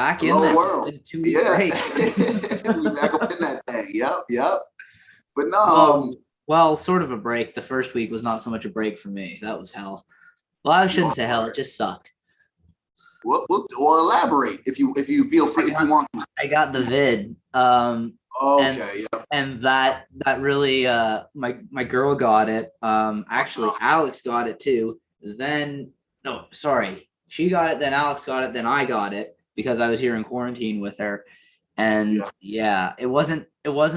back in Hello this world. 2 week Yeah. break. We back up in that thing. Yep. But no, Well, sort of a break. The first week was not so much a break for me. That was hell. Well, I shouldn't say hell. It just sucked. We'll elaborate if you feel free, if you want to. I got the vid. Okay. And that really my girl got it. Actually Alex got it too. Then no, sorry. She got it, then Alex got it, then I got it because I was here in quarantine with her. And yeah, it wasn't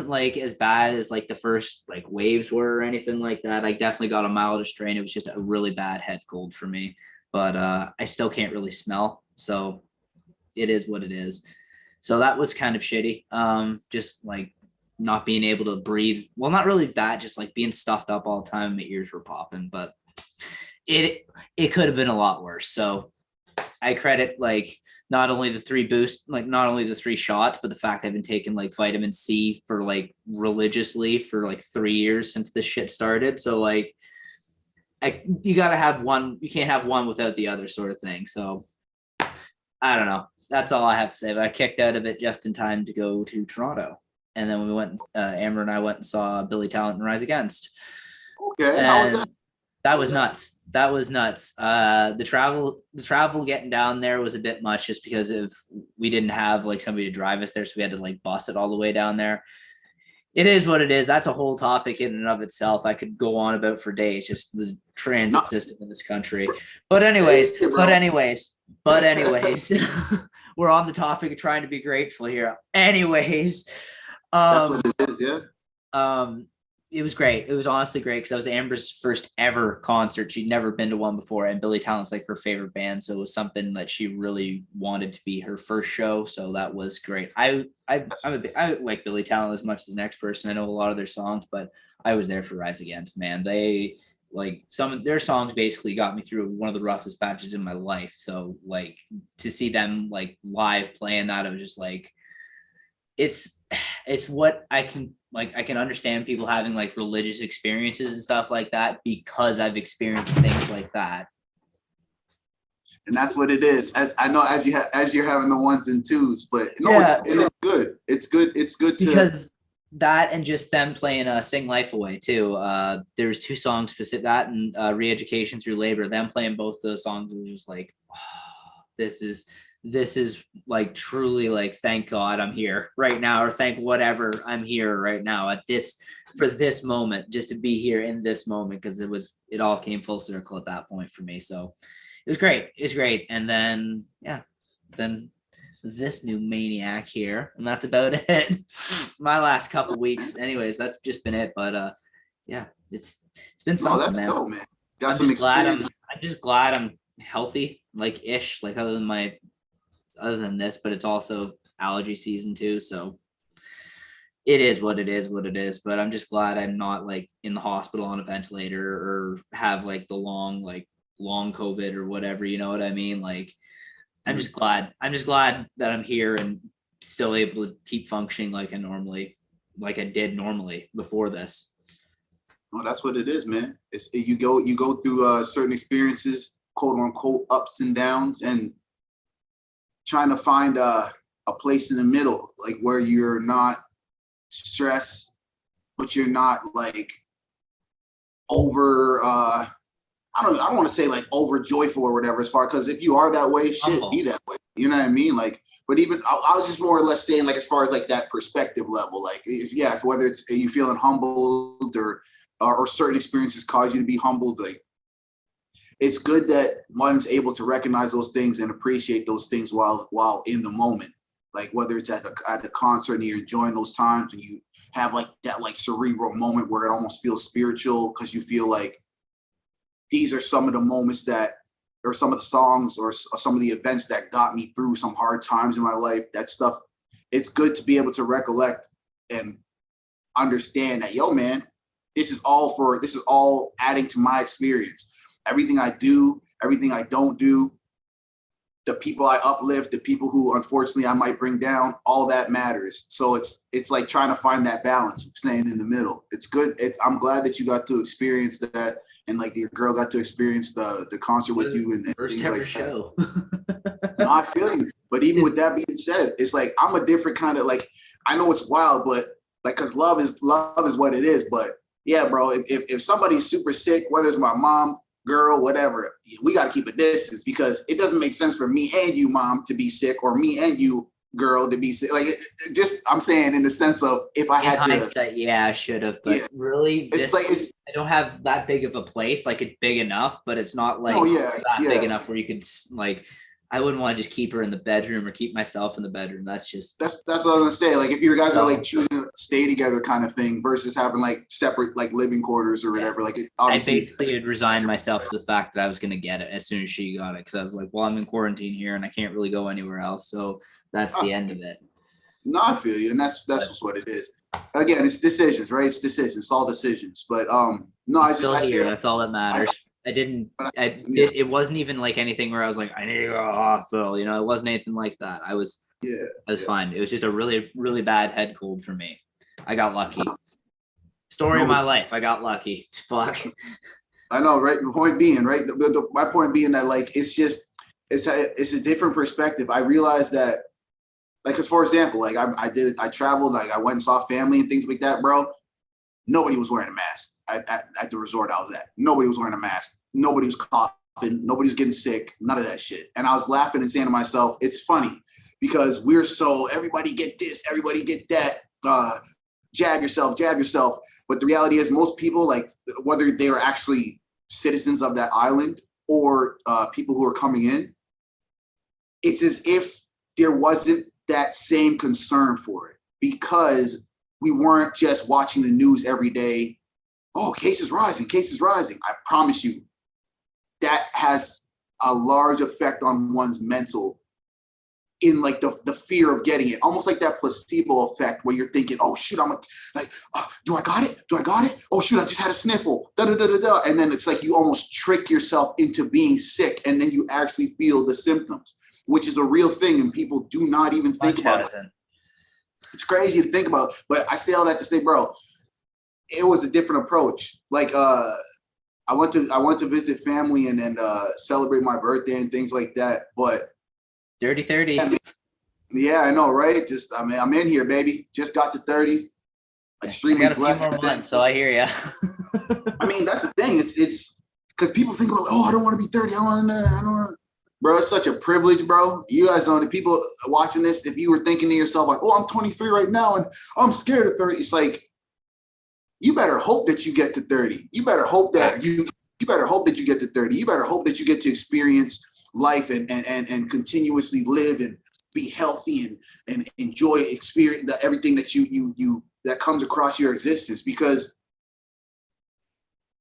like as bad as like the first like waves were or anything like that. I definitely got a milder strain. It was just a really bad head cold for me. But I still can't really smell. So it is what it is. So that was kind of shitty. Just like not being able to breathe. Well, not really that, just like being stuffed up all the time. My ears were popping, but it could have been a lot worse. So I credit like not only the 3 shots, but the fact I've been taking like vitamin C for like religiously for like 3 years since this shit started. So like you gotta have one, you can't have one without the other sort of thing. So I don't know. That's all I have to say. But I kicked out of it just in time to go to Toronto. And then we went, Amber and I went and saw Billy Talent and Rise Against. Okay, how was that? That was nuts. The travel getting down there was a bit much just because we didn't have like somebody to drive us there. So we had to like bus it all the way down there. It is what it is. That's a whole topic in and of itself. I could go on about for days, just the transit system in this country. But anyways, we're on the topic of trying to be grateful here. Anyways, that's what it is, yeah. It was great. It was honestly great because that was Amber's first ever concert. She'd never been to one before, and Billy Talent's like her favorite band, so it was something that she really wanted to be her first show. So that was great. I like Billy Talent as much as the next person. I know a lot of their songs, but I was there for Rise Against. Man, they like some of their songs basically got me through one of the roughest patches in my life. So like to see them like live playing that, I was just like, it's what I can understand people having like religious experiences and stuff like that because I've experienced things like that. And that's what it is. As I know, as you're having the ones and twos, but no, it's good. It's good because that and just them playing Sing Life Away too. There's 2 songs specific, that and Re-Education Through Labor. Them playing both those songs was just like, oh, this is like truly like, thank God I'm here right now, or thank whatever I'm here right now for this moment, just to be here in this moment, because it all came full circle at that point for me. So it was great. It's great. And then then this new maniac here, and that's about it. My last couple weeks, anyways, that's just been it. But it's been something, man. Dope, man. Got some experience. I'm just glad I'm healthy, like ish, like other than this, but it's also allergy season too. So it is what it is. But I'm just glad I'm not like in the hospital on a ventilator or have like the long COVID or whatever, you know what I mean? Like, I'm just glad that I'm here and still able to keep functioning like I did normally before this. Well, that's what it is, man. It's you go through certain experiences, quote unquote, ups and downs, and trying to find a place in the middle, like where you're not stressed, but you're not like over I don't want to say like over joyful or whatever, as far, because if you are that way, be that way. You know what I mean? Like, but even I was just more or less saying, like, as far as like that perspective level, like if whether it's you feeling humbled or certain experiences cause you to be humbled, like it's good that one's able to recognize those things and appreciate those things while in the moment. Like whether it's at the concert and you're enjoying those times and you have like that like cerebral moment where it almost feels spiritual because you feel like these are some of the moments that, or some of the songs or some of the events that got me through some hard times in my life. That stuff, it's good to be able to recollect and understand that, yo, man, this is all adding to my experience. Everything I do, everything I don't do, the people I uplift, the people who unfortunately I might bring down, all that matters. So it's like trying to find that balance, staying in the middle. It's good. I'm glad that you got to experience that, and like your girl got to experience the concert with you and first things ever like show. No, I feel you. But even with that being said, it's like I'm a different kind of like, I know it's wild, but like, cause love is what it is. But yeah, bro, if somebody's super sick, whether it's my mom, girl, whatever, we got to keep a distance because it doesn't make sense for me and you, mom, to be sick, or me and you, girl, to be sick. Like, just I'm saying in the sense of if I had hindsight, to, yeah, I should have, but yeah, really, it's like it's I don't have that big of a place. Like, it's big enough, but it's not like no, yeah, that big yeah. enough where you could like. I wouldn't want to just keep her in the bedroom or keep myself in the bedroom. That's just That's what I was gonna say. Like if you guys are like so. choosing to stay together kind of thing versus having like separate like living quarters or Yeah. whatever. Like it I obviously basically had resigned myself to the fact that I was going to get it as soon as she got it because I was like, well, I'm in quarantine here and I can't really go anywhere else. So that's the end of it. no, I feel you, and that's just what it is. Again, it's decisions, right? It's decisions, it's all decisions. But no, I'm I just still I here. say That's all that matters. I didn't, I yeah, did, it wasn't even like anything where I was like, I need to go hospital. It wasn't anything like that. yeah, I was yeah. fine. It was just a really, really bad head cold for me. I got lucky. Story of No, my life. I got lucky. Fuck. I know, right? The point being, right? My point being that like it's just it's a different perspective. I realized that like, because for example, like I traveled, like I went and saw family and things like that, bro. Nobody was wearing a mask at the resort I was at. Nobody was wearing a mask. Nobody was coughing. Nobody was getting sick. None of that shit. And I was laughing and saying to myself, it's funny because we're so, everybody get this, everybody get that. Jab yourself, jab yourself. But the reality is most people, like whether they were actually citizens of that island or people who are coming in, it's as if there wasn't that same concern for it because we weren't just watching the news every day. Oh, cases rising, cases rising. I promise you, that has a large effect on one's mental in like the fear of getting it, almost like that placebo effect where you're thinking, oh shoot, do I got it? Do I got it? Oh shoot, I just had a sniffle. Da, da, da, da, da. And then it's like you almost trick yourself into being sick and then you actually feel the symptoms, which is a real thing and people do not even think about it. It's crazy to think about, but I say all that to say, bro, it was a different approach. Like I went to visit family and then celebrate my birthday and things like that. But Dirty 30s. yeah, I know, right? Just I mean, I'm in here, baby. Just got to 30. Extremely I got a blessed. few more months, so I hear you. I mean, that's the thing. It's because people think, oh, I don't want to be 30. I don't want to. Bro, it's such a privilege, bro. You guys know the people watching this, if you were thinking to yourself, like, oh, I'm 23 right now and I'm scared of 30. It's like, you better hope that you get to 30. You better hope that you better hope that you get to 30. You better hope that you get to experience life and continuously live and be healthy and enjoy experience everything that you that comes across your existence because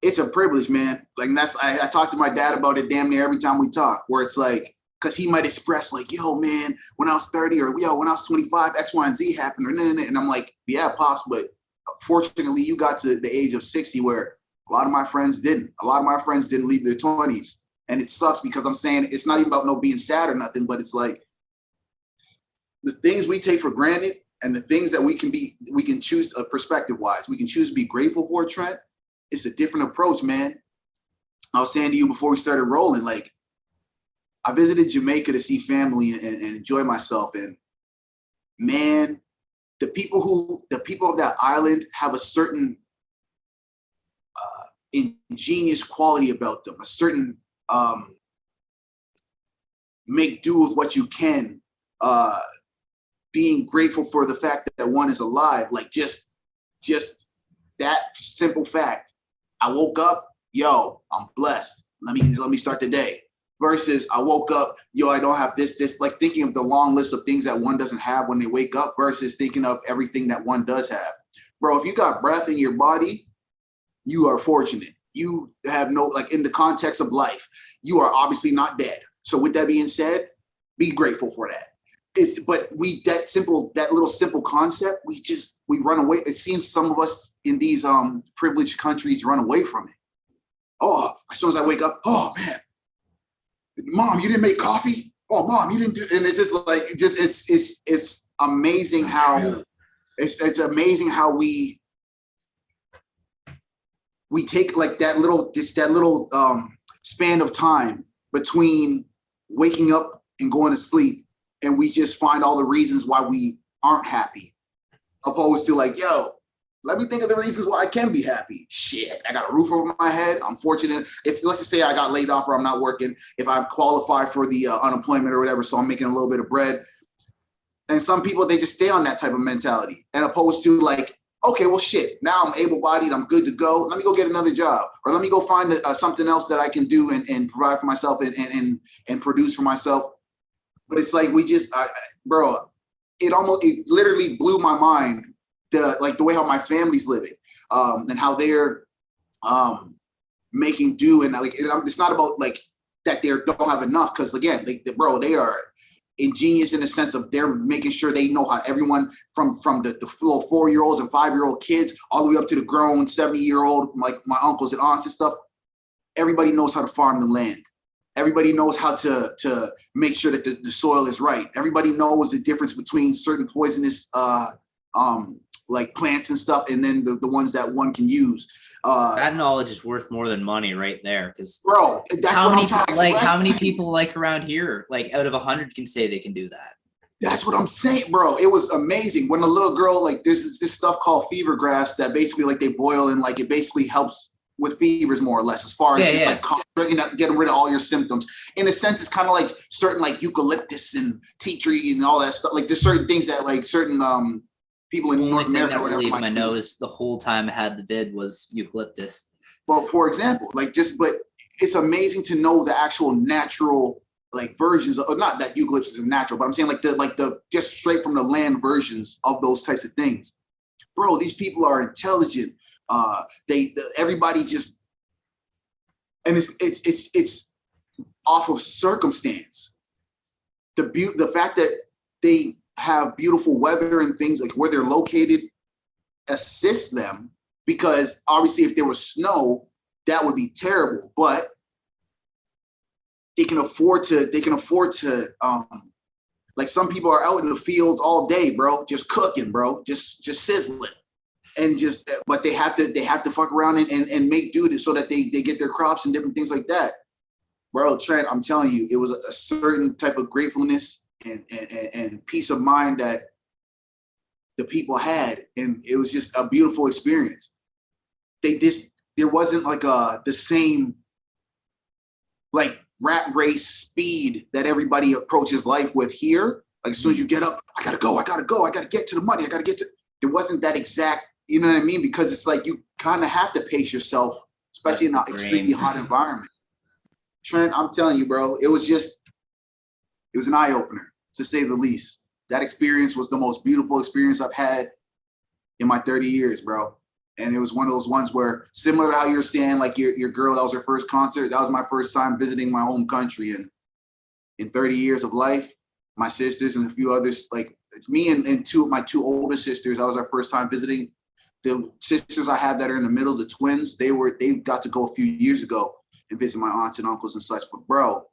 it's a privilege, man. Like that's I talk to my dad about it damn near every time we talk, where it's like, because he might express like, yo, man, when I was 30 or yo, when I was 25, X, Y, and Z happened, or and I'm like, yeah, pops, but fortunately you got to the age of 60 where a lot of my friends didn't. A lot of my friends didn't leave their 20s. And it sucks because I'm saying it's not even about no being sad or nothing, but it's like the things we take for granted and the things that we can choose perspective wise. We can choose to be grateful for, Trent. It's a different approach, man. I was saying to you before we started rolling, like I visited Jamaica to see family and enjoy myself. And man, the people of that island have a certain ingenious quality about them, a certain make do with what you can, being grateful for the fact that one is alive. Like just that simple fact. I woke up, yo, I'm blessed. Let me start the day. Versus I woke up, yo, I don't have this, like thinking of the long list of things that one doesn't have when they wake up versus thinking of everything that one does have. Bro, if you got breath in your body, you are fortunate. You have no, like in the context of life, you are obviously not dead. So with that being said, be grateful for that. But that little simple concept, we run away. It seems some of us in these privileged countries run away from it. Oh, as soon as I wake up, oh man, mom, you didn't make coffee? Oh, mom, you didn't do, and it's just like, it's amazing how, it's amazing how we take like that little span of time between waking up and going to sleep and we just find all the reasons why we aren't happy, opposed to like, yo, let me think of the reasons why I can be happy. Shit, I got a roof over my head. I'm fortunate. If let's just say I got laid off or I'm not working, if I qualify for the unemployment or whatever, so I'm making a little bit of bread. And some people, they just stay on that type of mentality, and opposed to like, okay, well, shit, now I'm able-bodied, I'm good to go. Let me go get another job, or let me go find something else that I can do and provide for myself and produce for myself. But it's like bro, it literally blew my mind the way how my family's living, and how they're making do, and like it's not about like that they don't have enough, because again, they are ingenious in the sense of they're making sure they know how everyone from the little 4-year-olds and 5-year-old kids all the way up to the grown 70-year-old, like my uncles and aunts and stuff. Everybody knows how to farm the land. Everybody knows how to make sure that the soil is right. Everybody knows the difference between certain poisonous like plants and stuff, and then the ones that one can use. That knowledge is worth more than money right there. Because bro, that's what I'm trying to like how many people like around here, like out of 100 can say they can do that? That's what I'm saying, bro. It was amazing when a little girl, like there's this stuff called fever grass that basically like they boil, and like it basically helps with fevers more or less, as far as like getting rid of all your symptoms. In a sense, it's kind of like certain like eucalyptus and tea tree and all that stuff. Like there's certain things that like certain people in North America, that relieved my nose the whole time I had the vid was eucalyptus. Well, for example, but it's amazing to know the actual natural like versions of, not that eucalyptus is natural, but I'm saying like the just straight from the land versions of those types of things. Bro, these people are intelligent. Everybody just, and it's off of circumstance. The fact that they have beautiful weather and things like where they're located assists them, because obviously if there was snow, that would be terrible, but they can afford to like some people are out in the fields all day, bro, just cooking, bro, just sizzling, and but they have to fuck around and make do so that they get their crops and different things like that. Bro, Trent, I'm telling you, it was a certain type of gratefulness and peace of mind that the people had, and it was just a beautiful experience. There wasn't like the same like rat race speed that everybody approaches life with here. Like as soon as you get up, I gotta get to the money, there wasn't that exact, you know what I mean? Because it's like you kind of have to pace yourself, especially in an extremely hot environment. Trent, I'm telling you, bro, it was an eye opener, to say the least. That experience was the most beautiful experience I've had in my 30 years, bro. And it was one of those ones where, similar to how you're saying, like your girl, that was her first concert. That was my first time visiting my home country. And in 30 years of life, my sisters and a few others, like it's me and my two older sisters, that was our first time visiting. The sisters I have that are in the middle, the twins, they got to go a few years ago and visit my aunts and uncles and such. But bro,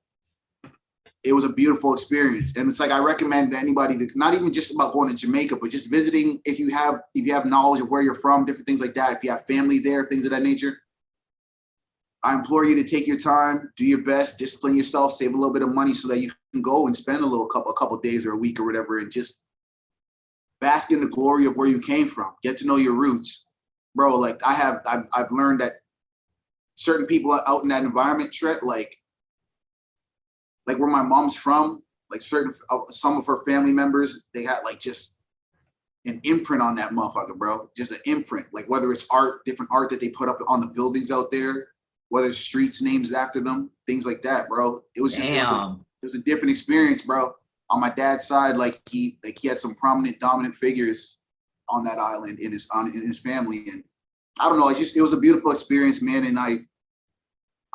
it was a beautiful experience. And it's like, I recommend anybody to, not even just about going to Jamaica, but just visiting, if you have knowledge of where you're from, different things like that, if you have family there, things of that nature, I implore you to take your time, do your best, discipline yourself, save a little bit of money so that you can go and spend a couple days or a week or whatever, and just bask in the glory of where you came from. Get to know your roots. Bro, like I've learned that certain people out in that environment, Trent, like where my mom's from, like some of her family members, they had like just an imprint on that motherfucker, bro. Just an imprint, like whether it's art, different art that they put up on the buildings out there, whether it's streets names after them, things like that, bro. It was just, it was a different experience, bro. On my dad's side, like he had some prominent, dominant figures on that island in his family, and I don't know. It was a beautiful experience, man. And I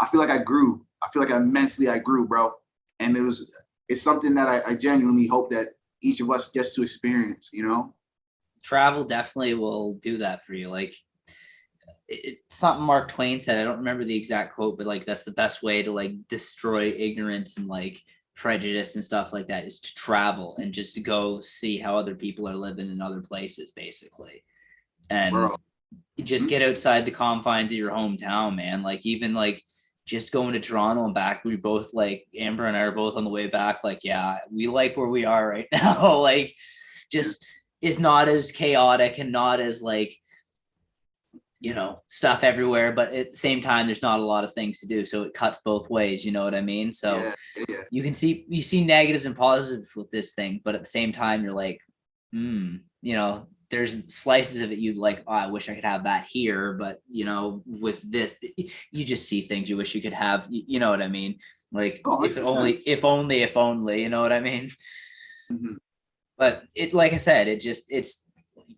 feel like I grew. I feel like immensely I grew, bro. And it's something that I genuinely hope that each of us gets to experience, you know? Travel definitely will do that for you. Like it's something Mark Twain said. I don't remember the exact quote, but like that's the best way to like destroy ignorance and like prejudice and stuff like that, is to travel and just to go see how other people are living in other places, basically. And just get outside the confines of your hometown, man. Like even like just going to Toronto and back, we both like Amber and I are both on the way back. Like, yeah, we like where we are right now. Like, just is not as chaotic and not as like, you know, stuff everywhere, but at the same time, there's not a lot of things to do. So it cuts both ways. You know what I mean? So you see negatives and positives with this thing, but at the same time, you're like, you know, there's slices of it you'd like, oh, I wish I could have that here, but you know, with this, you just see things you wish you could have. You know what I mean? Like, if only, you know what I mean? Mm-hmm. But it, like I said, it's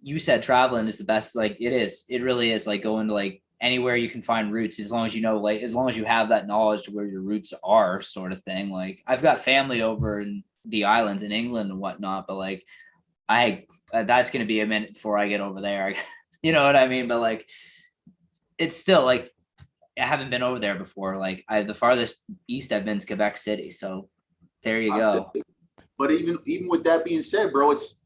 you said traveling is the best. Like, it really is, like going to like anywhere you can find roots, as long as you know, like as long as you have that knowledge to where your roots are, sort of thing. Like, I've got family over in the islands in England and whatnot, but like that's going to be a minute before I get over there. You know what I mean? But like, it's still like, I haven't been over there before. Like, the farthest east I've been is Quebec City. So there you go. But even with that being said, bro, it's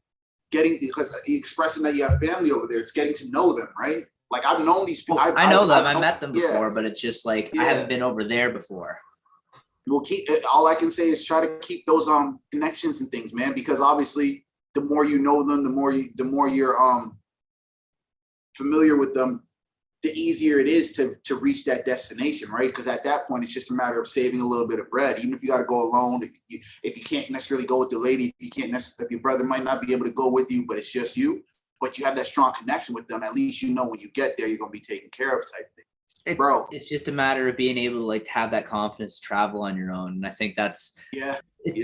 getting, because expressing that you have family over there, it's getting to know them, right? Like, I've known these people. I know them. I met them before, but it's just like, I haven't been over there before. We'll keep, all I can say is try to keep those connections and things, man, because obviously the more you know them, the more you're familiar with them, the easier it is to reach that destination, right? Because at that point, it's just a matter of saving a little bit of bread. Even if you got to go alone, if you can't necessarily go with the lady, if your brother might not be able to go with you, but it's just you, but you have that strong connection with them, at least you know when you get there, you're going to be taken care of type thing. It's just a matter of being able to like have that confidence to travel on your own. And I think it's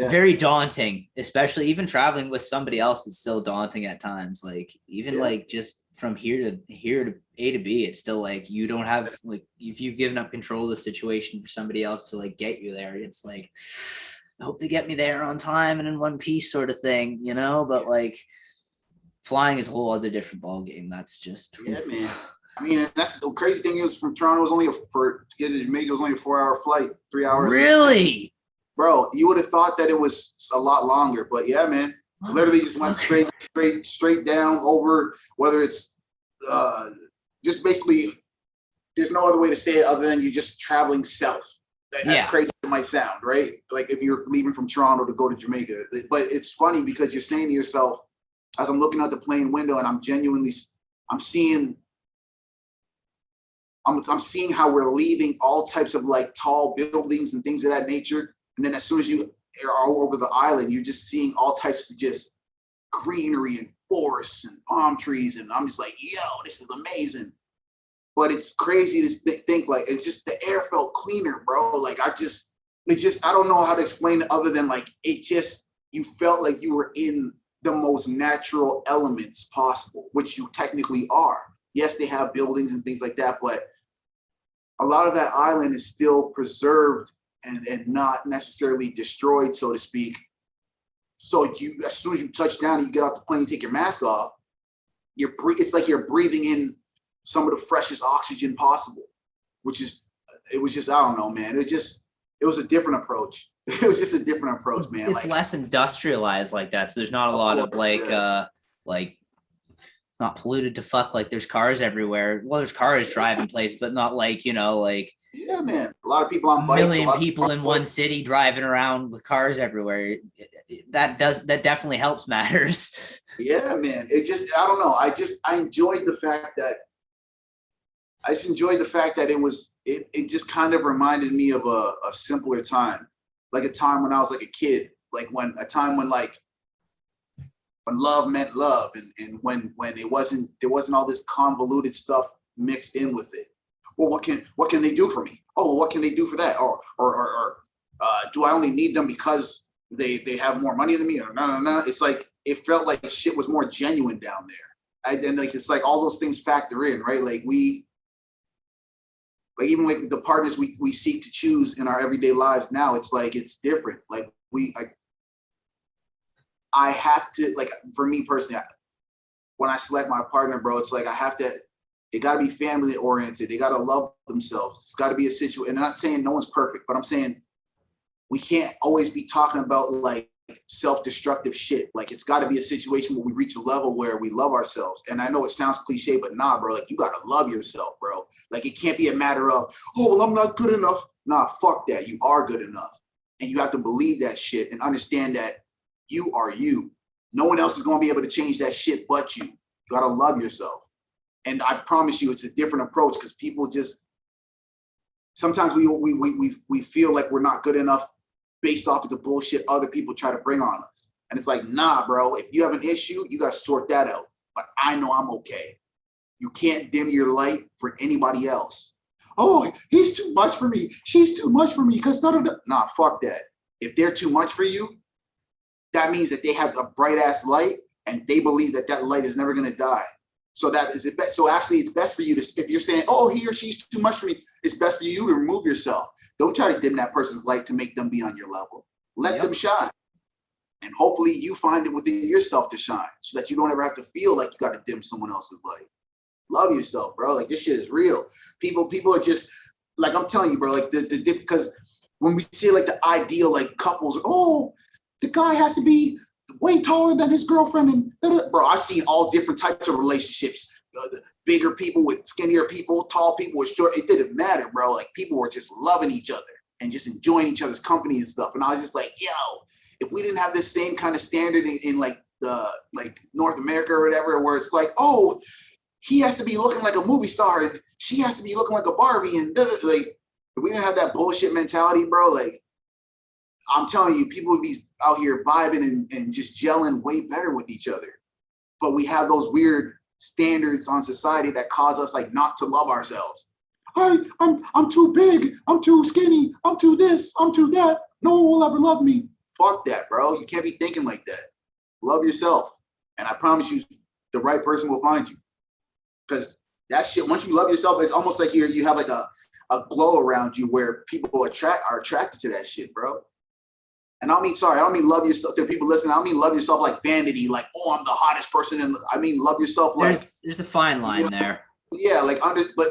very daunting, especially even traveling with somebody else is still daunting at times. Like, even like just from here to A to B, it's still like, you don't have, like, if you've given up control of the situation for somebody else to like get you there, it's like, I hope they get me there on time and in one piece, sort of thing, you know. But like, flying is a whole other different ball game. That's just man. I mean, that's the crazy thing is, from Toronto, it was to get to Jamaica, it was only a 4-hour flight, 3 hours. Really? Bro, you would have thought that it was a lot longer, but yeah, man, literally just went straight down over, whether it's just basically, there's no other way to say it other than you just traveling south. That's crazy it might sound, right? Like if you're leaving from Toronto to go to Jamaica. But it's funny because you're saying to yourself, as I'm looking out the plane window and I'm seeing how we're leaving all types of like tall buildings and things of that nature. And then as soon as you are all over the island, you're just seeing all types of just greenery and forests and palm trees. And I'm just like, yo, this is amazing. But it's crazy to think like, it's just, the air felt cleaner, bro. Like I don't know how to explain it other than like, you felt like you were in the most natural elements possible, which you technically are. Yes, they have buildings and things like that, but a lot of that island is still preserved and not necessarily destroyed, so to speak. So as soon as you touch down and you get off the plane, you take your mask off, it's like you're breathing in some of the freshest oxygen possible, it was just, I don't know, man. It was a different approach. It was just a different approach, man. It's like, less industrialized like that. So there's not a lot of like, not polluted to fuck, like there's cars everywhere. Well, there's cars driving places, but not like, you know, like, yeah, man, a lot of people on bikes, million people in one city driving around with cars everywhere. That definitely helps matters. Yeah, man. It just, I don't know. I enjoyed the fact that it just kind of reminded me of a simpler time, like a time when I was like a kid, like when love meant love, and when there wasn't all this convoluted stuff mixed in with it. Well, what can they do for me? Oh, what can they do for that? Or do I only need them because they have more money than me? Or no. It's like, it felt like shit was more genuine down there. And like, it's like all those things factor in, right? Like even like the partners we seek to choose in our everyday lives now, it's like, it's different. Like I have to, like, for me personally, when I select my partner, bro, it's like they got to be family oriented. They got to love themselves. It's got to be a situation. And I'm not saying no one's perfect, but I'm saying we can't always be talking about like self-destructive shit. Like, it's got to be a situation where we reach a level where we love ourselves. And I know it sounds cliche, but nah, bro, like, you got to love yourself, bro. Like, it can't be a matter of, oh, well, I'm not good enough. Nah, fuck that. You are good enough. And you have to believe that shit and understand that you are you. No one else is going to be able to change that shit but you. You got to love yourself. And I promise you, it's a different approach because people just, sometimes we feel like we're not good enough based off of the bullshit other people try to bring on us. And it's like, nah, bro, if you have an issue, you got to sort that out. But I know I'm okay. You can't dim your light for anybody else. Oh, he's too much for me. She's too much for me because nah, fuck that. If they're too much for you, that means that they have a bright ass light and they believe that that light is never going to die. So that is it. So actually, it's best for you to, if you're saying, oh, he or she's too much for me, it's best for you to remove yourself. Don't try to dim that person's light to make them be on your level. Let them shine. And hopefully you find it within yourself to shine so that you don't ever have to feel like you got to dim someone else's light. Love yourself, bro. Like, this shit is real. People are just, like, I'm telling you, bro, like because when we see like the ideal, like couples, oh, the guy has to be way taller than his girlfriend. And bro, I've seen all different types of relationships. The bigger people with skinnier people, tall people with short. It didn't matter, bro. Like, people were just loving each other and just enjoying each other's company and stuff. And I was just like, yo, if we didn't have this same kind of standard in like the North America or whatever, where it's like, oh, he has to be looking like a movie star and she has to be looking like a Barbie, and like, if we didn't have that bullshit mentality, bro, like, I'm telling you, people would be out here vibing and just gelling way better with each other. But we have those weird standards on society that cause us like not to love ourselves. I'm too big, I'm too skinny, I'm too this, I'm too that. No one will ever love me. Fuck that, bro. You can't be thinking like that. Love yourself. And I promise you, the right person will find you. Because that shit, once you love yourself, it's almost like you have like a glow around you where people are attracted to that shit, bro. And I don't mean love yourself to people listening. I don't mean love yourself like vanity, like, oh, I'm the hottest person. And I mean, love yourself like, there's a fine line there. Yeah, like but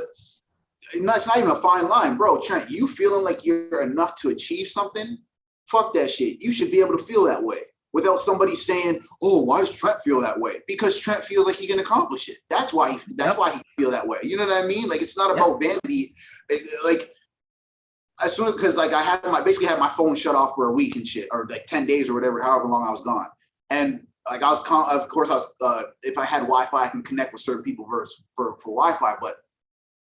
it's not even a fine line, bro. Trent, you feeling like you're enough to achieve something? Fuck that shit. You should be able to feel that way without somebody saying, oh, why does Trent feel that way? Because Trent feels like he can accomplish it. That's why he feel that way. You know what I mean? Like, it's not about vanity. Like, as soon as, because like I basically had my phone shut off for a week and shit, or like 10 days or whatever, however long I was gone. And like, of course I was, if I had Wi-Fi, I can connect with certain people for Wi-Fi. But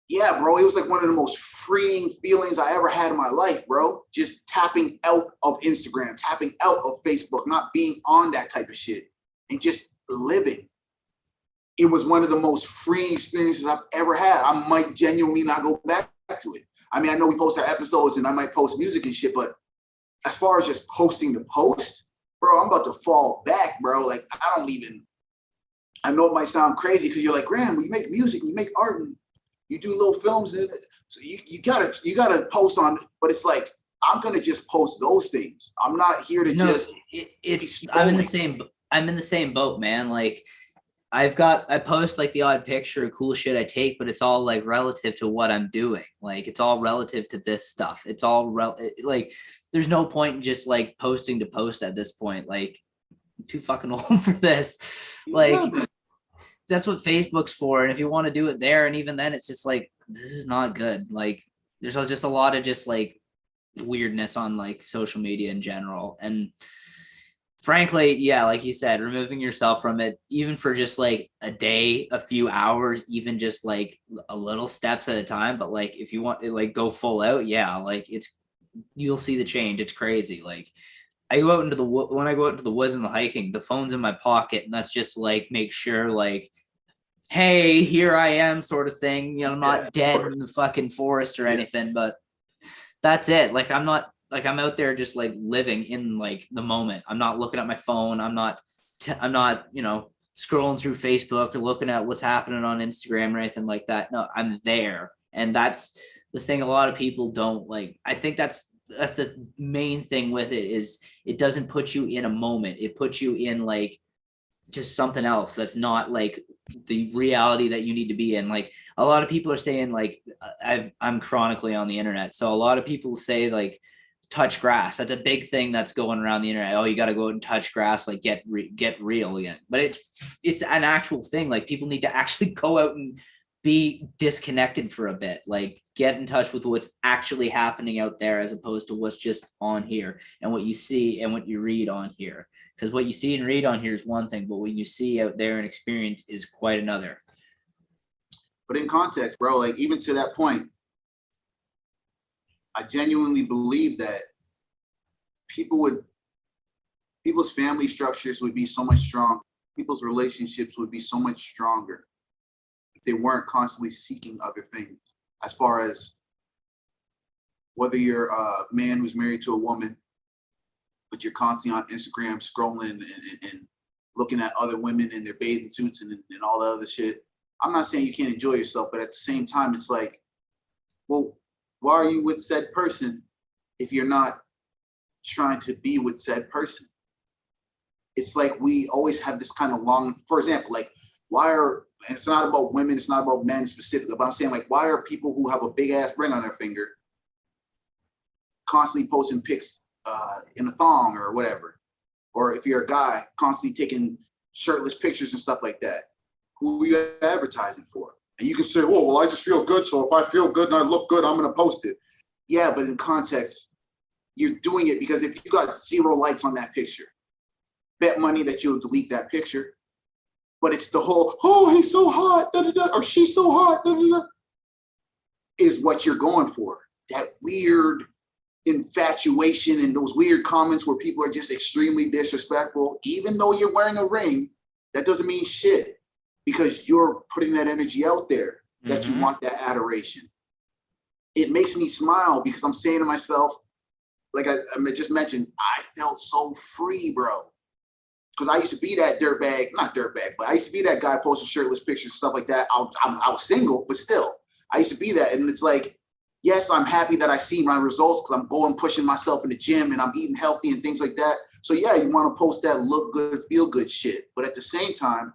yeah, bro, it was like one of the most freeing feelings I ever had in my life, bro. Just tapping out of Instagram, tapping out of Facebook, not being on that type of shit and just living. It was one of the most freeing experiences I've ever had. I might genuinely not go back to it. I mean, I know we post our episodes and I might post music and shit, but as far as just posting the post, bro, I'm about to fall back, bro. Like, I know it might sound crazy because you're like, Graham, you make music, you make art, and you do little films, and so you gotta post on, but it's like, I'm gonna just post those things. I'm not here to I'm in the same boat, man. Like, I post like the odd picture of cool shit I take, but it's all like relative to what I'm doing. Like, it's all relative to this stuff. It's all like, there's no point in just like posting to post at this point. Like, I'm too fucking old for this. Like, that's what Facebook's for. And if you want to do it there, and even then, it's just like, this is not good. Like, there's just a lot of just like weirdness on like social media in general. And frankly, yeah, like you said, removing yourself from it, even for just like a day, a few hours, even just like a little steps at a time. But like, if you want to like go full out, yeah, like you'll see the change. It's crazy. Like, I go out into when I go out into the woods and the hiking, the phone's in my pocket, and that's just like, make sure like, hey, here I am, sort of thing. You know, I'm not dead in the fucking forest or anything, but that's it. Like, I'm out there just like living in like the moment. I'm not looking at my phone. I'm not, you know, scrolling through Facebook or looking at what's happening on Instagram or anything like that. No, I'm there. And that's the thing a lot of people don't like. I think that's the main thing with it, is it doesn't put you in a moment. It puts you in like just something else that's not like the reality that you need to be in. Like, a lot of people are saying like, I'm chronically on the internet. So a lot of people say like, touch grass. That's a big thing that's going around the internet. Oh, you got to go out and touch grass, like get real again. But it's an actual thing. Like, people need to actually go out and be disconnected for a bit, like get in touch with what's actually happening out there as opposed to what's just on here and what you see and what you read on here. Because what you see and read on here is one thing, but what you see out there and experience is quite another. But in context, bro, like even to that point, I genuinely believe that people's family structures would be so much stronger. People's relationships would be so much stronger if they weren't constantly seeking other things. As far as whether you're a man who's married to a woman, but you're constantly on Instagram scrolling and looking at other women in their bathing suits and all that other shit. I'm not saying you can't enjoy yourself, but at the same time, it's like, well, why are you with said person if you're not trying to be with said person? It's like we always have this kind of long, for example, like and it's not about women, it's not about men specifically, but I'm saying like, why are people who have a big ass ring on their finger constantly posting pics in a thong or whatever? Or if you're a guy, constantly taking shirtless pictures and stuff like that. Who are you advertising for? And you can say, well, I just feel good. So if I feel good and I look good, I'm going to post it. Yeah, but in context, you're doing it because if you got 0 likes on that picture, bet money that you'll delete that picture. But it's the whole, oh, he's so hot, da, da, da, or she's so hot, da, da, da, is what you're going for. That weird infatuation and those weird comments where people are just extremely disrespectful. Even though you're wearing a ring, that doesn't mean shit because you're putting that energy out there that you want that adoration. It makes me smile because I'm saying to myself, like I just mentioned, I felt so free, bro. Because I used to be that not dirtbag, but I used to be that guy posting shirtless pictures and stuff like that. I was single, but still, I used to be that. And it's like, yes, I'm happy that I see my results because I'm going pushing myself in the gym and I'm eating healthy and things like that. So yeah, you want to post that look good, feel good shit. But at the same time,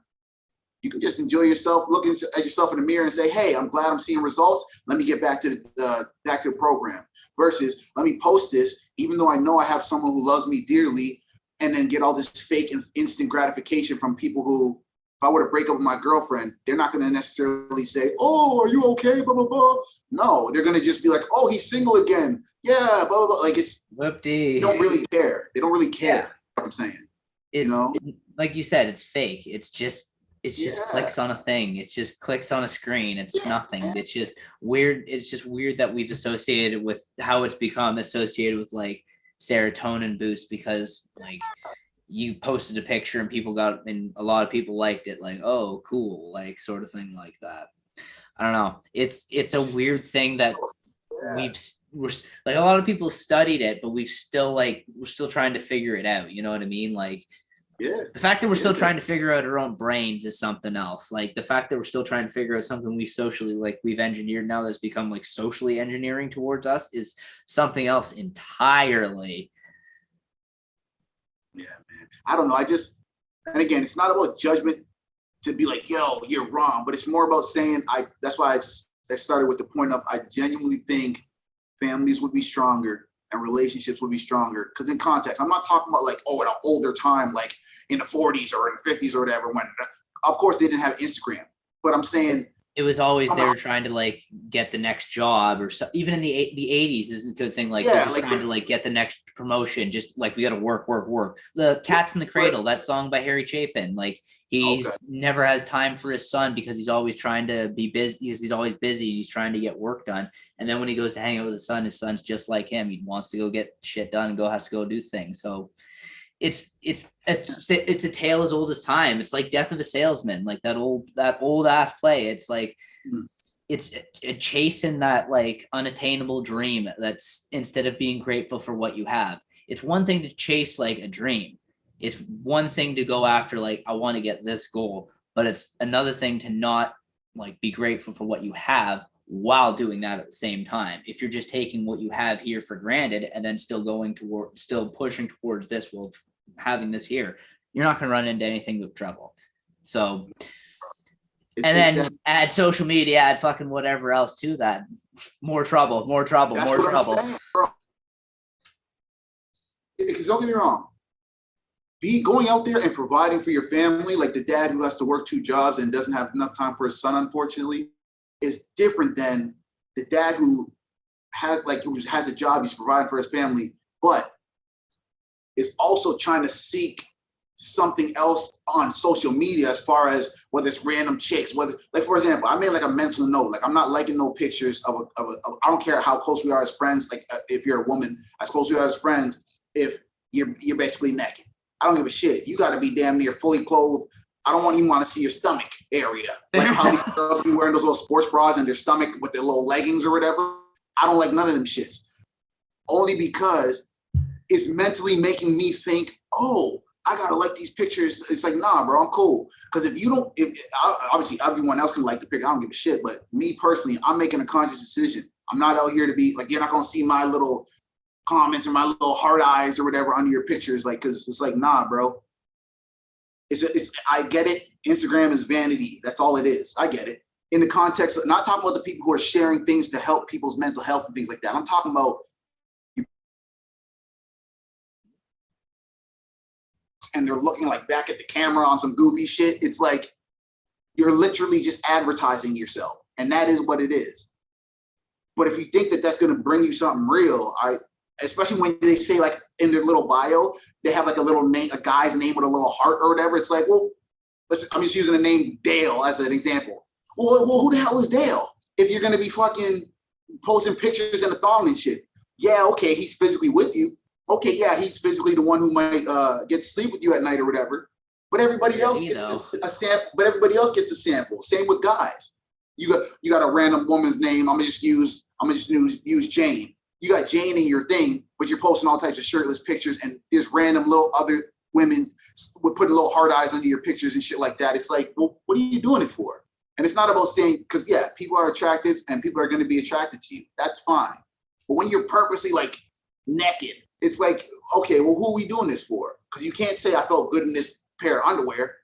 you can just enjoy yourself, looking at yourself in the mirror and say, hey, I'm glad I'm seeing results. Let me get back to the program. Versus let me post this, even though I know I have someone who loves me dearly, and then get all this fake and instant gratification from people who, if I were to break up with my girlfriend, they're not going to necessarily say, oh, are you okay, blah, blah, blah. No, they're going to just be like, oh, he's single again. Yeah, blah, blah, blah. Like they don't really care. They don't really care, yeah. What I'm saying. Like you said, it's fake. It's just clicks on a thing. It's just clicks on a screen. It's nothing. It's just weird. It's just weird that we've associated with how it's become associated with like serotonin boost because like you posted a picture and a lot of people liked it, like, oh, cool, like sort of thing like that. I don't know. It's a weird thing that we're like, a lot of people studied it, but we're still trying to figure it out. You know what I mean? Like, the fact that we're still trying to figure out our own brains is something else. Like the fact that we're still trying to figure out something we've engineered now that's become like socially engineering towards us is something else entirely. Yeah, man. I don't know. And again, it's not about judgment to be like, yo, you're wrong, but it's more about saying, that's why I started with the point of, I genuinely think families would be stronger and relationships would be stronger. Because in context, I'm not talking about like, oh, at an older time, like in the 40s or in the 50s or whatever, when of course they didn't have Instagram, but I'm saying it was always they were trying to like get the next job or so. Even in the 80s isn't a good thing. Like they're just trying to like get the next promotion. Just like we got to work. The Cats in the Cradle, that song by Harry Chapin. Like he's never has time for his son because he's always trying to be busy. He's always busy. He's trying to get work done. And then when he goes to hang out with his son's just like him. He wants to go get shit done and has to go do things. So it's a tale as old as time. It's like Death of a Salesman, like that old ass play. It's like it's chasing that like unattainable dream. That's instead of being grateful for what you have. It's one thing to chase like a dream. It's one thing to go after like I want to get this goal, but it's another thing to not like be grateful for what you have while doing that at the same time. If you're just taking what you have here for granted and then still pushing towards this, well, having this here, you're not going to run into anything with trouble. So, and then add social media, add fucking whatever else to that. More trouble. Saying, because don't get me wrong, going out there and providing for your family, like the dad who has to work 2 jobs and doesn't have enough time for his son, unfortunately, is different than the dad who has a job, he's providing for his family, but is also trying to seek something else on social media, as far as whether it's random chicks, whether, like, for example, I made like a mental note, like I'm not liking no pictures of I don't care how close we are as friends, like if you're a woman, as close we are as friends, if you're basically naked, I don't give a shit. You got to be damn near fully clothed. I don't even want to see your stomach area, like how these girls be wearing those little sports bras and their stomach with their little leggings or whatever. I don't like none of them shits, only because it's mentally making me think, oh, I gotta like these pictures. It's like, nah, bro, I'm cool. Because if you don't, obviously everyone else can like the picture, I don't give a shit. But me personally, I'm making a conscious decision. I'm not out here to be like, you're not gonna see my little comments or my little heart eyes or whatever under your pictures, like, because it's like, nah, bro. I get it. Instagram is vanity. That's all it is. I get it. In the context of not talking about the people who are sharing things to help people's mental health and things like that. I'm talking about, and they're looking like back at the camera on some goofy shit. It's like, you're literally just advertising yourself. And that is what it is. But if you think that that's going to bring you something real, especially when they say, like, in their little bio, they have like a little name, a guy's name with a little heart or whatever. It's like, well, listen, I'm just using the name Dale as an example. Well, who the hell is Dale? If you're going to be fucking posting pictures in a thong and shit. Yeah, okay, he's physically with you. Okay, yeah, he's physically the one who might get to sleep with you at night or whatever. But everybody else gets a sample. But everybody else gets a sample. Same with guys. You got a random woman's name. I'm gonna just use Jane. You got Jane in your thing, but you're posting all types of shirtless pictures, and there's random little other women with putting little heart eyes under your pictures and shit like that. It's like, well, what are you doing it for? And it's not about saying, because yeah, people are attractive and people are going to be attracted to you. That's fine. But when you're purposely like naked, it's like, okay, well, who are we doing this for? Because you can't say I felt good in this pair of underwear.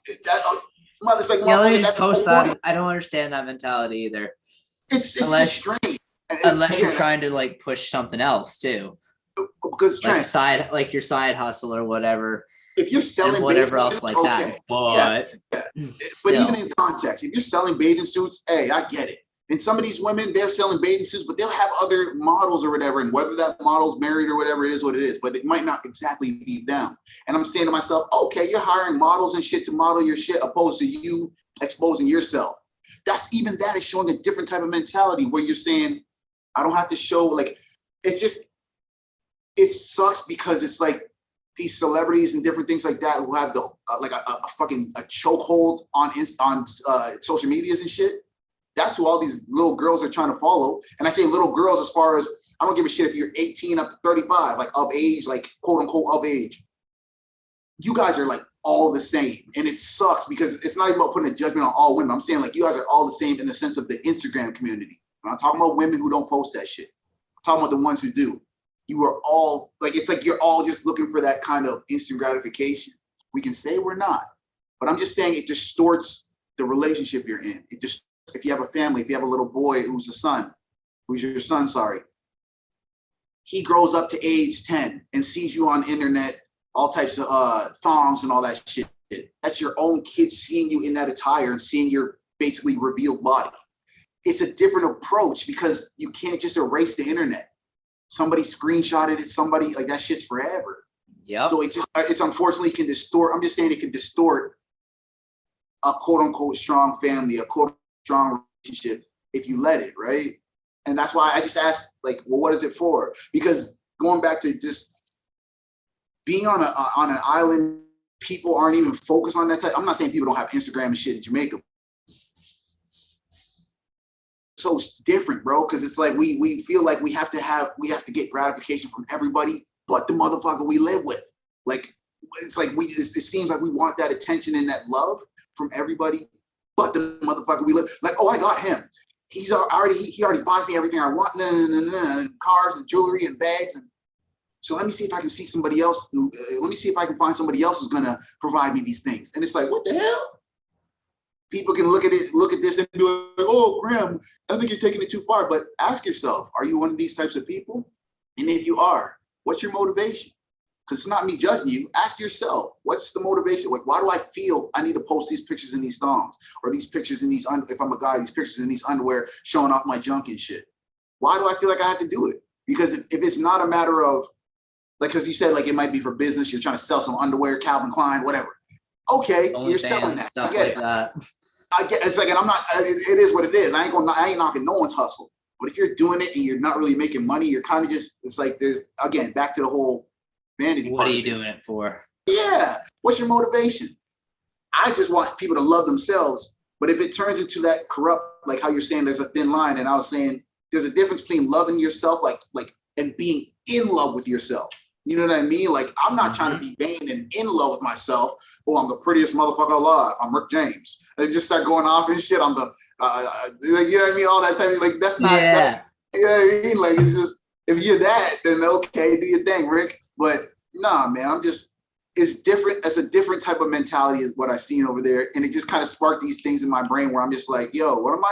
It's like, yeah, let me just post that. I don't understand that mentality either. It's just strange. Unless you're trying to like push something else too. Because like your side hustle or whatever. If you're selling whatever else suits, like okay. That, but but even in context, if you're selling bathing suits, hey, I get it. And some of these women, they're selling bathing suits, but they'll have other models or whatever, and whether that model's married or whatever, it is what it is. But it might not exactly be them. And I'm saying to myself, okay, you're hiring models and shit to model your shit, opposed to you exposing yourself. That is showing a different type of mentality where you're saying, I don't have to show, like, it sucks because it's like these celebrities and different things like that who have the like a fucking chokehold on social medias and shit. That's who all these little girls are trying to follow. And I say little girls as far as, I don't give a shit if you're 18 up to 35, like of age, like quote unquote of age. You guys are like all the same. And it sucks because it's not even about putting a judgment on all women. I'm saying like you guys are all the same in the sense of the Instagram community. I'm not talking about women who don't post that shit. I'm talking about the ones who do. You are all like, it's like you're all just looking for that kind of instant gratification. We can say we're not, but I'm just saying it distorts the relationship you're in. It just, if you have a family, if you have a little boy who's your son, sorry, he grows up to age 10 and sees you on internet, all types of thongs and all that shit. That's your own kid seeing you in that attire and seeing your basically revealed body. It's a different approach because you can't just erase the internet. Somebody screenshotted it, somebody, like, that shit's forever. Yeah. So it's unfortunately can distort. I'm just saying it can distort a quote unquote strong family, a quote strong relationship if you let it, right? And that's why I just asked, like, well, what is it for? Because going back to just being on an island, people aren't even focused on that type. I'm not saying people don't have Instagram and shit in Jamaica. So it's different, bro, because it's like we feel like we have to get gratification from everybody but the motherfucker we live with. Like, it's like it seems like we want that attention and that love from everybody but the motherfucker we live. Like, oh, I got him. He already buys me everything I want, and cars and jewelry and bags. And so let me see if I can see somebody else. Let me see if I can find somebody else who's gonna provide me these things. And it's like, what the hell? People can look at this and be like, oh, Graham, I think you're taking it too far. But ask yourself, are you one of these types of people? And if you are, what's your motivation? because it's not me judging you. Ask yourself, what's the motivation? Like, why do I feel I need to post these pictures in these thongs, or these pictures in these, if I'm a guy, these pictures in these underwear showing off my junk and shit? Why do I feel like I have to do it? Because if it's not a matter of, like, because you said like it might be for business, you're trying to sell some underwear, Calvin Klein, whatever. Okay, you're selling that. I get it. I get it's like, and I'm not. It is what it is. I ain't knocking no one's hustle. But if you're doing it and you're not really making money, you're kind of just. It's like there's, again, back to the whole vanity. What are you doing it for? Yeah. What's your motivation? I just want people to love themselves. But if it turns into that corrupt, like how you're saying, there's a thin line, and I was saying there's a difference between loving yourself, like and being in love with yourself. You know what I mean? Like, I'm not trying to be vain and in love with myself. Oh, I'm the prettiest motherfucker alive. I'm Rick James. And just start going off and shit. I'm the, like, you know what I mean? All that type of, like, that's not, you know what I mean? Like, it's just, if you're that, then okay, do your thing, Rick. But nah, man, it's different. It's a different type of mentality is what I've seen over there. And it just kind of sparked these things in my brain where I'm just like, yo, why am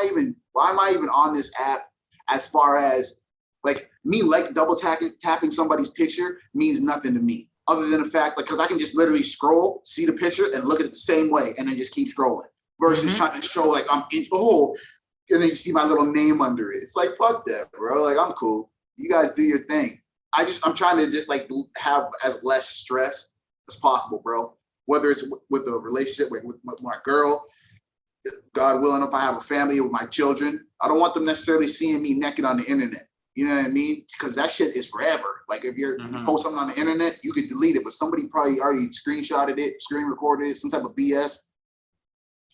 I even on this app, as far as, like, me like double tapping somebody's picture means nothing to me, other than the fact, like, because I can just literally scroll, see the picture, and look at it the same way, and then just keep scrolling. Versus trying to show like and then you see my little name under it. It's like, fuck that, bro. Like, I'm cool. You guys do your thing. I'm trying to just like have as less stress as possible, bro. Whether it's with a relationship with my girl, God willing, if I have a family with my children, I don't want them necessarily seeing me naked on the internet. You know what I mean? Because that shit is forever. Like, if you post something on the internet, you could delete it, but somebody probably already screenshotted it, screen recorded it, some type of BS.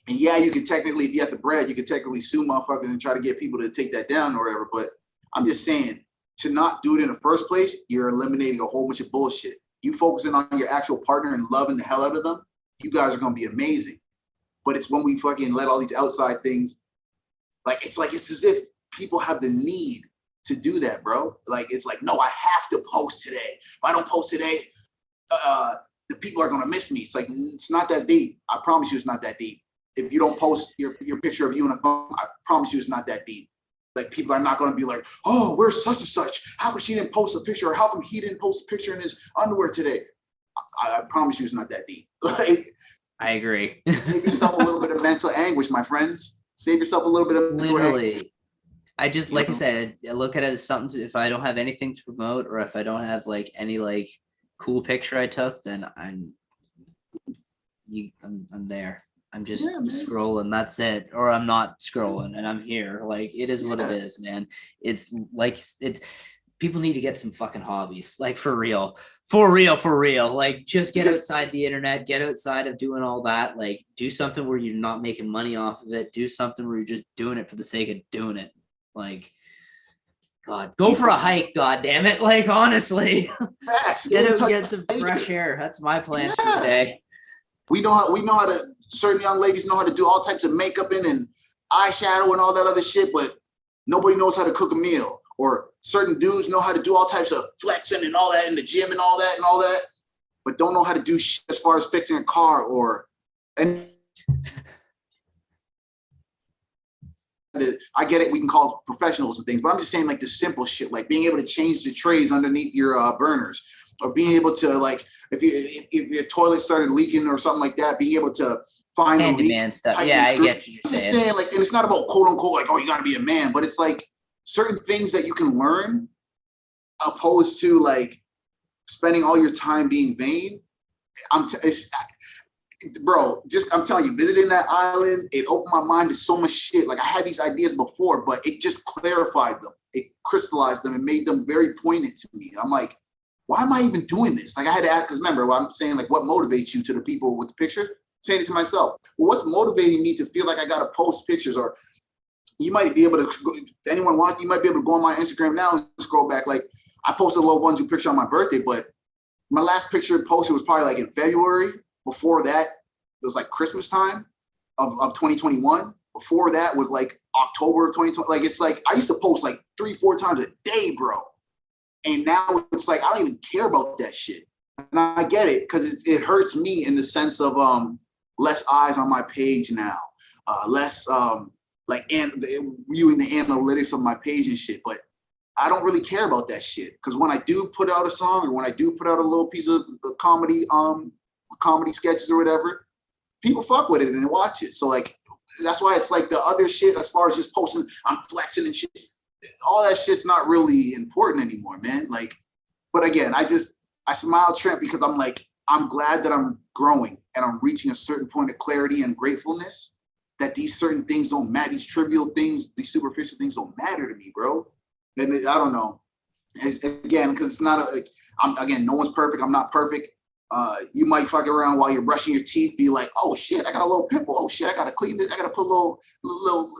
And yeah, you can technically, if you have the bread, you can technically sue motherfuckers and try to get people to take that down or whatever. But I'm just saying, to not do it in the first place, you're eliminating a whole bunch of bullshit. You focusing on your actual partner and loving the hell out of them, you guys are going to be amazing. But it's when we fucking let all these outside things, like, it's as if people have the need to do that, bro. Like, it's like, no, I have to post today. If I don't post today, the people are going to miss me. It's like, it's not that deep. I promise you it's not that deep. If you don't post your picture of you on a phone, I promise you it's not that deep. Like, people are not going to be like, oh, where's such and such? How come she didn't post a picture? Or how come he didn't post a picture in his underwear today? I promise you it's not that deep. Like, I agree. Save yourself a little bit of mental anguish, my friends. Save yourself a little bit of mental anguish. I just, like I said, I look at it as something if I don't have anything to promote, or if I don't have like any like cool picture I took, then I'm there. I'm just scrolling. That's it. Or I'm not scrolling and I'm here. Like, it is what it is, man. It's like, people need to get some fucking hobbies, like, for real. Like, just get outside the internet, get outside of doing all that. Like, do something where you're not making money off of it. Do something where you're just doing it for the sake of doing it. Like, God, go for a hike, God damn it. Like, honestly, get some fresh air. That's my plan for today. We know how to, certain young ladies know how to do all types of makeup and eyeshadow and all that other shit, but nobody knows how to cook a meal. Or certain dudes know how to do all types of flexing and all that in the gym and all that, but don't know how to do shit as far as fixing a car and I get it, we can call professionals and things, but I'm just saying, like, the simple shit, like being able to change the trays underneath your burners, or being able to, like, if your toilet started leaking or something like that, being able to find the leak. Stuff. Yeah, I get you. I'm just saying, like, and it's not about quote unquote like, oh, you got to be a man, but it's like certain things that you can learn, opposed to like spending all your time being vain. Bro, I'm telling you, visiting that island, it opened my mind to so much shit. Like, I had these ideas before, but it just clarified them. It crystallized them and made them very poignant to me. I'm like, why am I even doing this? Like, I had to ask, because remember, I'm saying, like, what motivates you to the people with the picture? Saying it to myself. Well, what's motivating me to feel like I got to post pictures? Or you might be able to, if anyone wants, you might be able to go on my Instagram now and scroll back. Like, I posted a little onesie picture on my birthday, but my last picture posted was probably like in February. Before that, it was like Christmas time of 2021. Before that was like October of 2020. Like, it's like, I used to post like 3-4 times a day, bro. And now it's like, I don't even care about that shit. And I get it, because it hurts me in the sense of less eyes on my page now. Less viewing the analytics of my page and shit. But I don't really care about that shit. Because when I do put out a song or when I do put out a little piece of comedy sketches or whatever, people fuck with it and watch it. So like, that's why it's like the other shit as far as just posting, I'm flexing and shit. All that shit's not really important anymore, man. Like, but again, I smile, Trent, because I'm like, I'm glad that I'm growing and I'm reaching a certain point of clarity and gratefulness that these certain things don't matter. These trivial things, these superficial things don't matter to me, bro. And I don't know. Again, because it's not no one's perfect. I'm not perfect. You might fuck around while you're brushing your teeth, be like, oh shit, I got a little pimple. Oh shit, I gotta clean this. I gotta put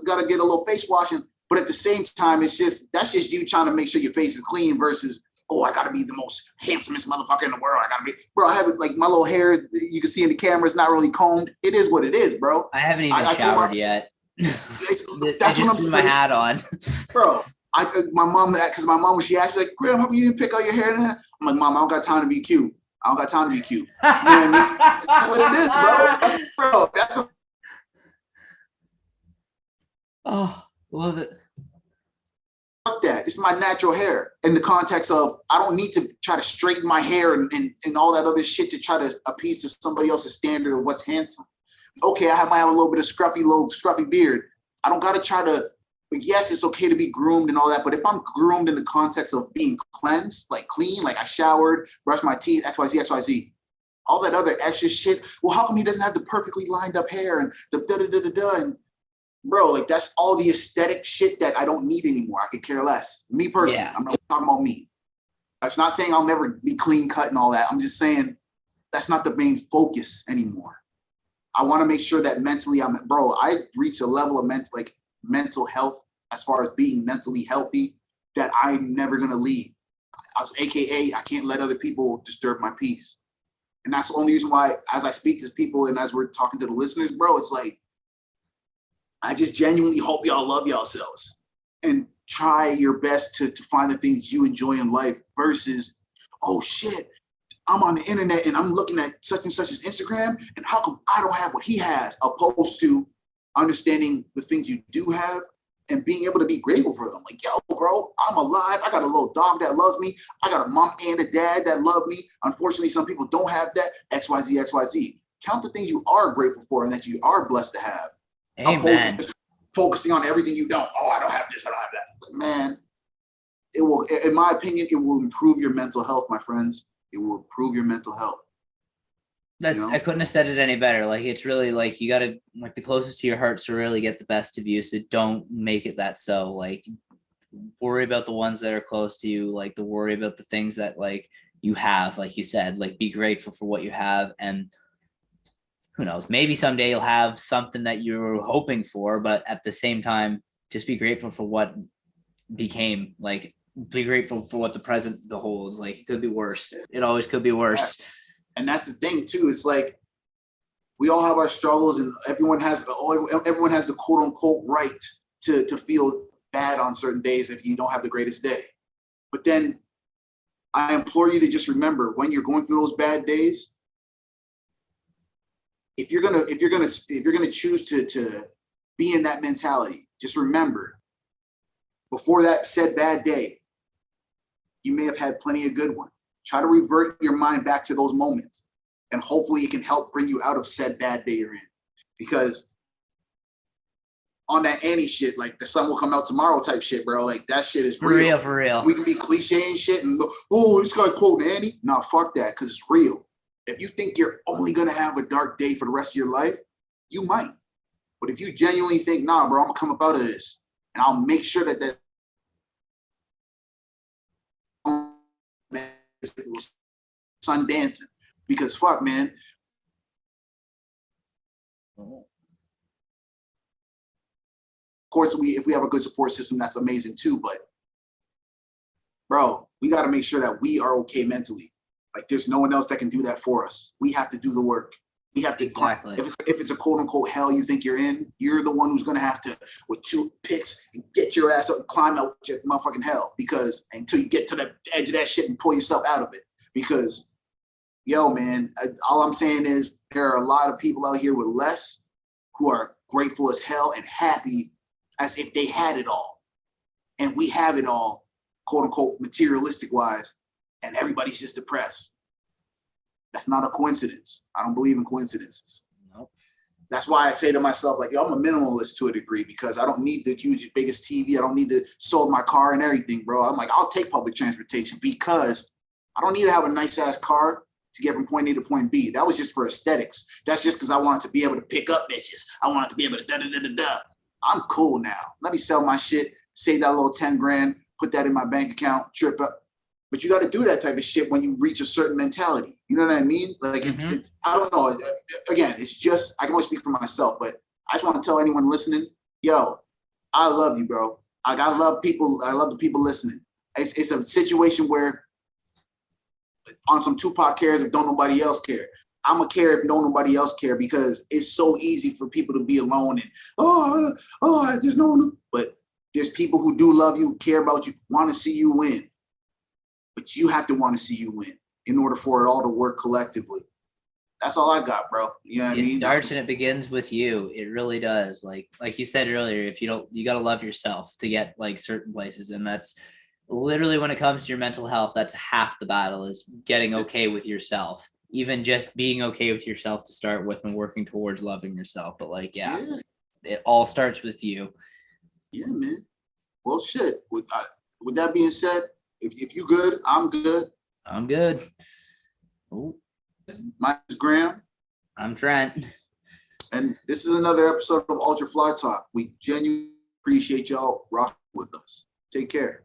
gotta get a little face washing. But at the same time, that's just you trying to make sure your face is clean versus, oh, I gotta be the most handsomest motherfucker in the world. I have like my little hair, you can see in the camera, it's not really combed. It is what it is, bro. I haven't even showered yet. That's what I'm saying. My hat on. Bro, my mom, when she asked me, like, Graham, how come you didn't pick out your hair? I'm like, Mom, I don't got time to be cute. I don't got time to be cute. You know what I mean? That's what it is, bro. Oh, love it. Fuck that. It's my natural hair in the context of I don't need to try to straighten my hair and all that other shit to try to appease to somebody else's standard of what's handsome. Okay, might have a little bit of scruffy beard. I don't got to try to, yes, it's okay to be groomed and all that, but if I'm groomed in the context of being cleansed, like clean, like I showered, brushed my teeth, XYZ, all that other extra shit, well, how come he doesn't have the perfectly lined up hair and the da-da-da-da-da, and bro, like that's all the aesthetic shit that I don't need anymore. I could care less. Me personally, yeah. I'm not talking about me. That's not saying I'll never be clean cut and all that. I'm just saying that's not the main focus anymore. I want to make sure that mentally I reach a level of mental health as far as being mentally healthy that I'm never going to leave. AKA, I can't let other people disturb my peace. And that's the only reason why, as I speak to people and as we're talking to the listeners, bro, it's like, I just genuinely hope y'all love yourselves and try your best to find the things you enjoy in life versus, oh shit, I'm on the internet and I'm looking at such and such's Instagram and how come I don't have what he has, opposed to understanding the things you do have and being able to be grateful for them. Like, yo, bro, I'm alive. I got a little dog that loves me. I got a mom and a dad that love me. Unfortunately, some people don't have that. XYZ. Count the things you are grateful for and that you are blessed to have. Amen. Just focusing on everything you don't. Oh, I don't have this, I don't have that. Man, it will, in my opinion, it will improve your mental health, my friends. It will improve your mental health. That's, I couldn't have said it any better. Like, it's really like, you got to, like, the closest to your heart to really get the best of you. So don't make it that. So like, worry about the ones that are close to you. Like, worry about the things that like you have, like you said, like be grateful for what you have. And who knows, maybe someday you'll have something that you're hoping for, but at the same time, just be grateful for what became. Like, be grateful for what the present beholds. Like, it could be worse. It always could be worse. And that's the thing too. It's like, we all have our struggles and everyone has the quote unquote right to feel bad on certain days if you don't have the greatest day. But then I implore you to just remember, when you're going through those bad days, if you're gonna choose to be in that mentality, just remember, before that said bad day, you may have had plenty of good ones. Try to revert your mind back to those moments, and hopefully it can help bring you out of said bad day you're in. Because on that Annie shit, like the sun will come out tomorrow type shit, bro. Like, that shit is real. For real. We can be cliche and shit and look, oh, this guy quoting Annie. Nah, fuck that, because it's real. If you think you're only gonna have a dark day for the rest of your life, you might. But if you genuinely think, nah, bro, I'm gonna come up out of this, and I'll make sure that sun dancing, because fuck, man. Of course, if we have a good support system, that's amazing too. But bro, we got to make sure that we are okay mentally. Like, there's no one else that can do that for us. We have to do the work. We have to. Exactly. If it's a quote unquote hell you think you're in, you're the one who's gonna have to, with 2 picks, and get your ass up and climb out your motherfucking hell. Because until you get to the edge of that shit and pull yourself out of it. Because, yo, man, all I'm saying is there are a lot of people out here with less who are grateful as hell and happy as if they had it all. And we have it all quote unquote materialistic wise, and everybody's just depressed. That's not a coincidence. I don't believe in coincidences. Nope. That's why I say to myself, like, yo, I'm a minimalist to a degree because I don't need the huge, biggest TV. I don't need to sold my car and everything, bro. I'm like, I'll take public transportation because I don't need to have a nice ass car to get from point A to point B. That was just for aesthetics. That's just because I wanted to be able to pick up bitches. I wanted to be able to da-da-da-da-da. I'm cool now. Let me sell my shit, save that little 10 grand, put that in my bank account, trip up. But you got to do that type of shit when you reach a certain mentality. You know what I mean? Like, it's I don't know. Again, it's just, I can only speak for myself, but I just want to tell anyone listening, yo, I love you, bro. Like, I love people. I love the people listening. It's a situation where on some Tupac cares if don't nobody else care. I'm gonna care if don't nobody else care because it's so easy for people to be alone and, I just know them. But there's people who do love you, care about you, want to see you win. But you have to want to see you win in order for it all to work collectively. That's all I got, bro. You know what I mean? It starts and it begins with you. It really does. Like you said earlier, if you don't, you got to love yourself to get like certain places. And that's literally when it comes to your mental health, that's half the battle is getting okay with yourself. Even just being okay with yourself to start with and working towards loving yourself. But like, yeah. It all starts with you. Yeah, man. Well, shit. With that being said, if you good, I'm good. I'm good. Ooh. My name's Graham. I'm Trent. And this is another episode of Ultra Fly Talk. We genuinely appreciate y'all rocking with us. Take care.